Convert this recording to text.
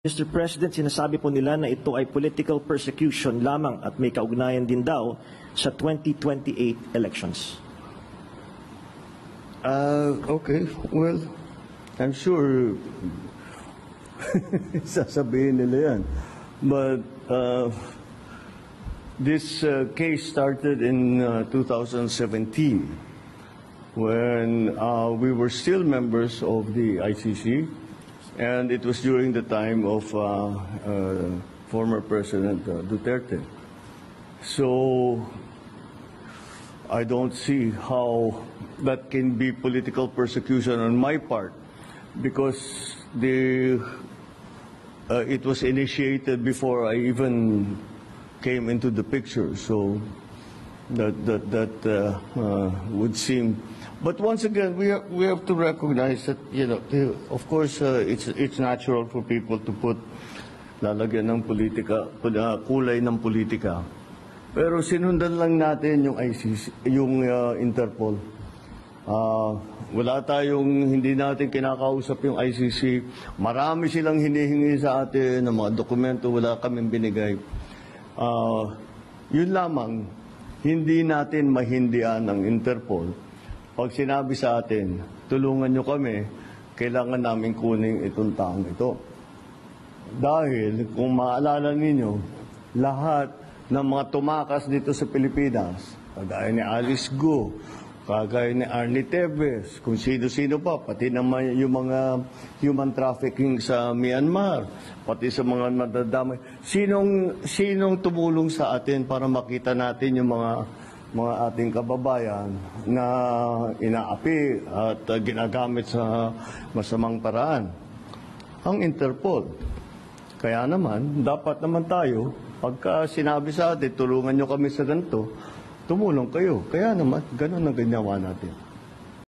Mr. President, sinasabi po nila na ito ay political persecution lamang at may kaugnayan din daw sa 2028 elections. Okay, well, I'm sure sasabihin nila yan. But this case started in 2017 when we were still members of the ICC. And it was during the time of former President Duterte. So I don't see how that can be political persecution on my part, because it was initiated before I even came into the picture. So that would seem. But once again, we have to recognize that, you know, of course, it's natural for people to put lalagyan ng politika, kulay ng politika. Pero sinundan lang natin yung ICC, yung Interpol. Wala tayong, hindi natin kinakausap yung ICC. Marami silang hinihingi sa atin ng mga dokumento, wala kaming binigay. Yun lamang, hindi natin mahindian ng Interpol. Pag sinabi sa atin, tulungan nyo kami, kailangan namin kunin itong taong ito. Dahil, kung maalala ninyo, lahat ng mga tumakas dito sa Pilipinas, kagaya ni Alice Go, kagaya ni Arnie Tevez, kung sino-sino pa, pati naman yung mga human trafficking sa Myanmar, pati sa mga nadadamay. Sinong tumulong sa atin para makita natin yung mga ating kababayan na inaapi at ginagamit sa masamang paraan? Ang Interpol. Kaya naman, dapat naman tayo, pagka sinabi sa atin, tulungan nyo kami sa ganito, tumulong kayo. Kaya naman, ganun ang ginawa natin.